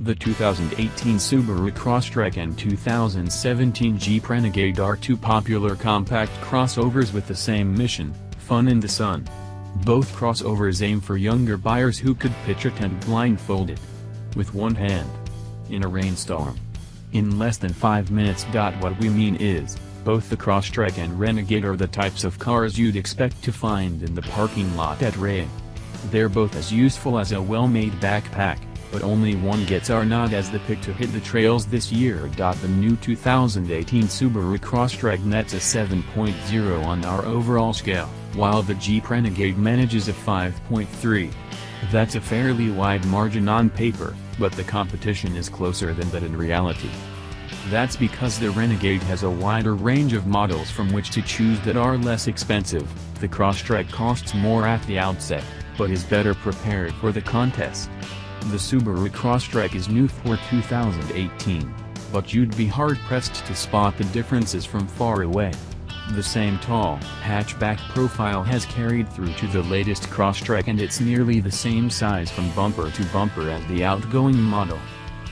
The 2018 Subaru Crosstrek and 2017 Jeep Renegade are two popular compact crossovers with the same mission: fun in the sun. Both crossovers aim for younger buyers who could picture a tent blindfolded with one hand in a rainstorm in less than 5 minutes. What we mean is, both the Crosstrek and Renegade are the types of cars you'd expect to find in the parking lot at Ray. They're both as useful as a well-made backpack, but only one gets our nod as the pick to hit the trails this year. The new 2018 Subaru Crosstrek nets a 7.0 on our overall scale, while the Jeep Renegade manages a 5.3. That's a fairly wide margin on paper, but the competition is closer than that in reality. That's because the Renegade has a wider range of models from which to choose that are less expensive. The Crosstrek costs more at the outset, but is better prepared for the contest. The Subaru Crosstrek is new for 2018, but you'd be hard-pressed to spot the differences from far away. The same tall, hatchback profile has carried through to the latest Crosstrek, and it's nearly the same size from bumper to bumper as the outgoing model.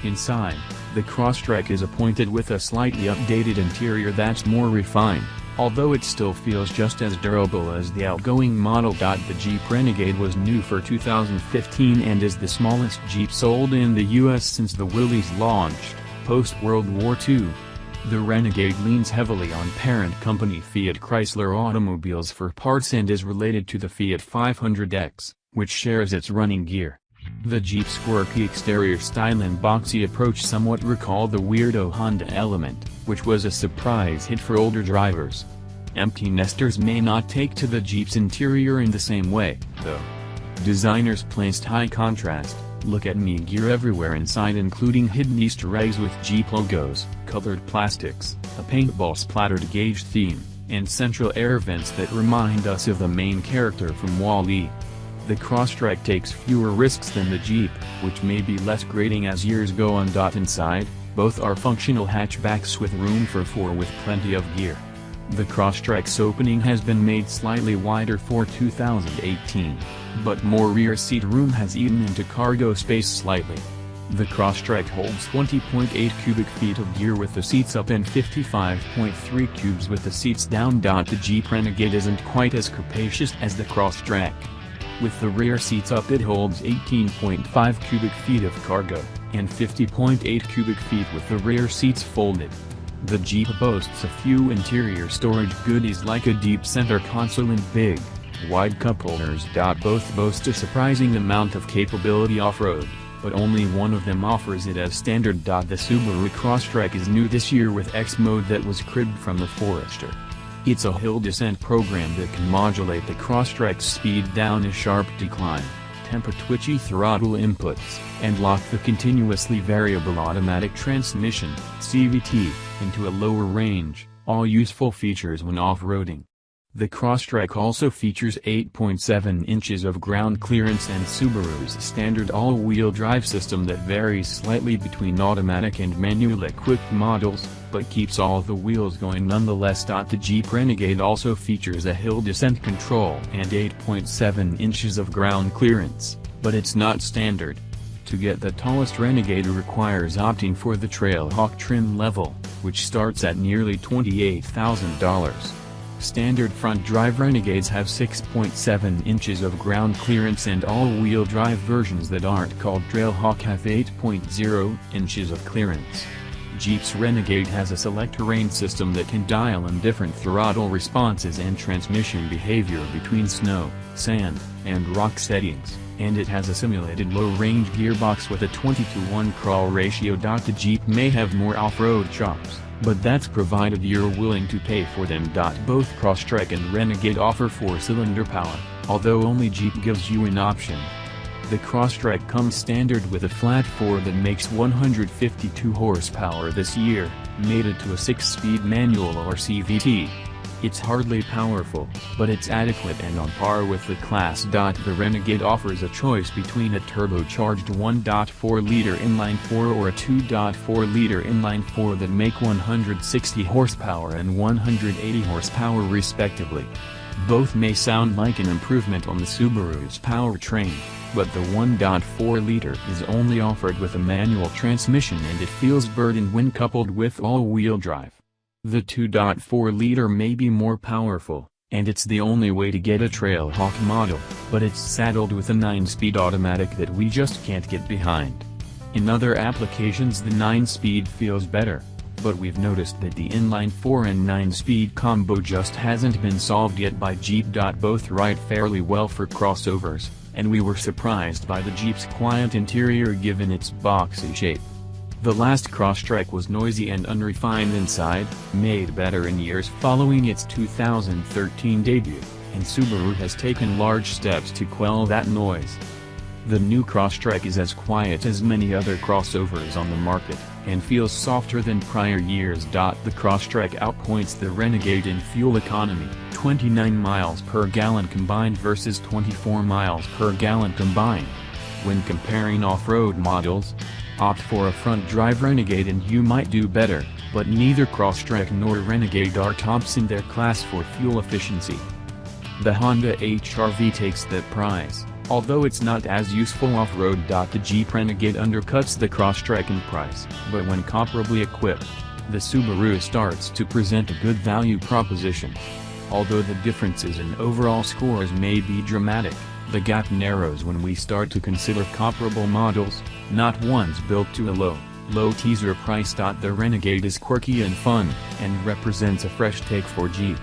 Inside, the Crosstrek is appointed with a slightly updated interior that's more refined, although it still feels just as durable as the outgoing model. The Jeep Renegade was new for 2015 and is the smallest Jeep sold in the US since the Willys launched, post-World War II. The Renegade leans heavily on parent company Fiat Chrysler Automobiles for parts and is related to the Fiat 500X, which shares its running gear. The Jeep's quirky exterior style and boxy approach somewhat recall the weirdo Honda Element, which was a surprise hit for older drivers. Empty nesters may not take to the Jeep's interior in the same way, though. Designers placed high contrast, look-at-me gear everywhere inside, including hidden Easter eggs with Jeep logos, colored plastics, a paintball splattered gauge theme, and central air vents that remind us of the main character from Wall-E. The Crosstrek takes fewer risks than the Jeep, which may be less grating as years go on. Inside, both are functional hatchbacks with room for four with plenty of gear. The Crosstrek's opening has been made slightly wider for 2018, but more rear seat room has eaten into cargo space slightly. The Crosstrek holds 20.8 cubic feet of gear with the seats up and 55.3 cubes with the seats down. The Jeep Renegade isn't quite as capacious as the Crosstrek. With the rear seats up, it holds 18.5 cubic feet of cargo, and 50.8 cubic feet with the rear seats folded. The Jeep boasts a few interior storage goodies like a deep center console and big, wide cup holders. Both boast a surprising amount of capability off-road, but only one of them offers it as standard. The Subaru Crosstrek is new this year with X mode that was cribbed from the Forester. It's a hill descent program that can modulate the Crosstrek's speed down a sharp decline, temper twitchy throttle inputs, and lock the continuously variable automatic transmission (CVT) into a lower range, all useful features when off-roading. The Crosstrek also features 8.7 inches of ground clearance and Subaru's standard all-wheel drive system that varies slightly between automatic and manual-equipped models, but keeps all the wheels going nonetheless. The Jeep Renegade also features a hill descent control and 8.7 inches of ground clearance, but it's not standard. To get the tallest Renegade requires opting for the Trailhawk trim level, which starts at nearly $28,000. Standard front-drive Renegades have 6.7 inches of ground clearance, and all-wheel drive versions that aren't called Trailhawk have 8.0 inches of clearance. Jeep's Renegade has a select-terrain system that can dial in different throttle responses and transmission behavior between snow, sand, and rock settings, and it has a simulated low-range gearbox with a 20-to-1 crawl ratio. The Jeep may have more off-road chops, but that's provided you're willing to pay for them. Both Crosstrek and Renegade offer 4-cylinder power, although only Jeep gives you an option. The Crosstrek comes standard with a flat 4 that makes 152 horsepower this year, mated to a 6-speed manual or CVT. It's hardly powerful, but it's adequate and on par with the class. The Renegade offers a choice between a turbocharged 1.4-liter inline-4 or a 2.4-liter inline-4 that make 160 horsepower and 180 horsepower respectively. Both may sound like an improvement on the Subaru's powertrain, but the 1.4-liter is only offered with a manual transmission and it feels burdened when coupled with all-wheel drive. The 2.4-liter may be more powerful, and it's the only way to get a Trailhawk model, but it's saddled with a 9-speed automatic that we just can't get behind. In other applications the 9-speed feels better, but we've noticed that the inline 4 and 9-speed combo just hasn't been solved yet by Jeep. Both ride fairly well for crossovers, and we were surprised by the Jeep's quiet interior given its boxy shape. The last Crosstrek was noisy and unrefined inside, made better in years following its 2013 debut, and Subaru has taken large steps to quell that noise. The new Crosstrek is as quiet as many other crossovers on the market, and feels softer than prior years. The Crosstrek outpoints the Renegade in fuel economy, 29 miles per gallon combined versus 24 miles per gallon combined. When comparing off-road models, opt for a front-drive Renegade and you might do better, but neither Crosstrek nor Renegade are tops in their class for fuel efficiency. The Honda HR-V takes that prize, although it's not as useful off-road. The Jeep Renegade undercuts the Crosstrek in price, but when comparably equipped, the Subaru starts to present a good value proposition. Although the differences in overall scores may be dramatic, the gap narrows when we start to consider comparable models, not ones built to a low teaser price. The Renegade is quirky and fun, and represents a fresh take for Jeep.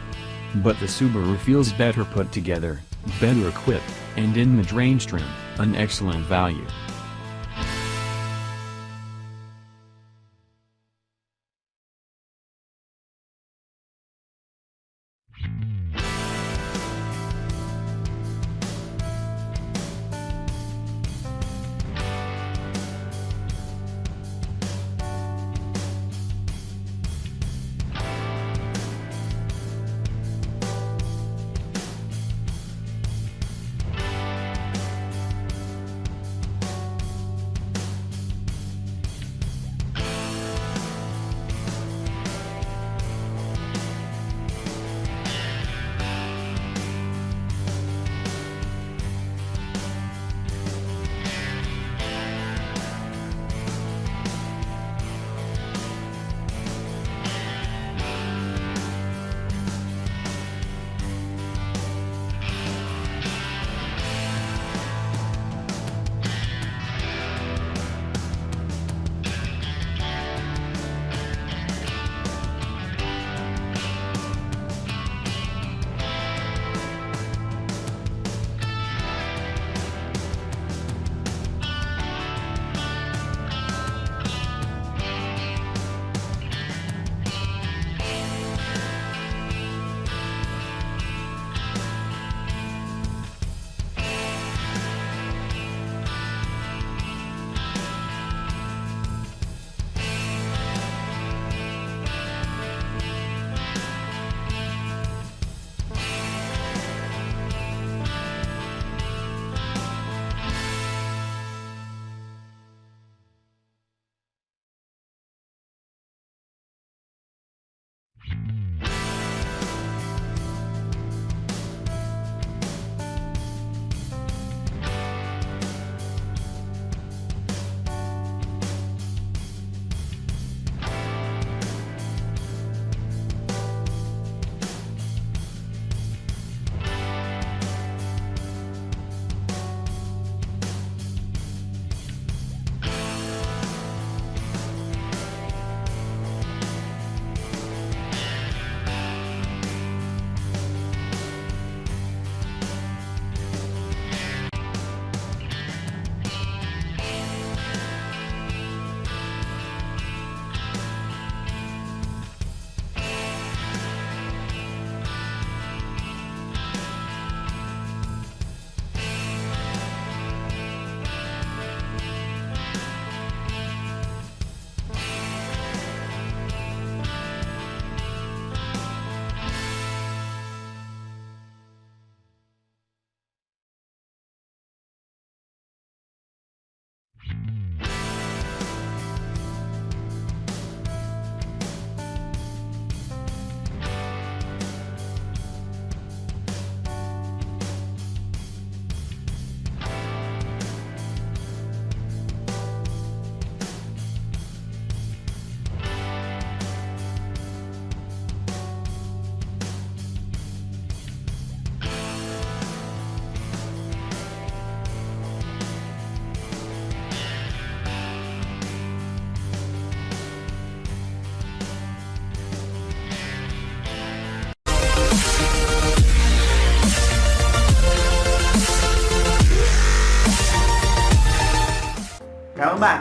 But the Subaru feels better put together, better equipped, and in mid-range trim, an excellent value.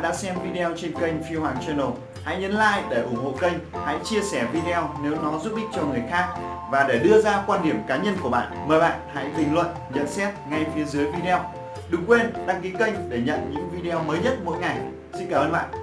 đã xem video trên kênh Phi Hoang Channel. Hãy nhấn like để ủng hộ kênh, hãy chia sẻ video nếu nó giúp ích cho người khác. Và để đưa ra quan điểm cá nhân của bạn, mời bạn hãy bình luận, nhận xét ngay phía dưới video. Đừng quên đăng ký kênh để nhận những video mới nhất mỗi ngày. Xin cảm ơn bạn.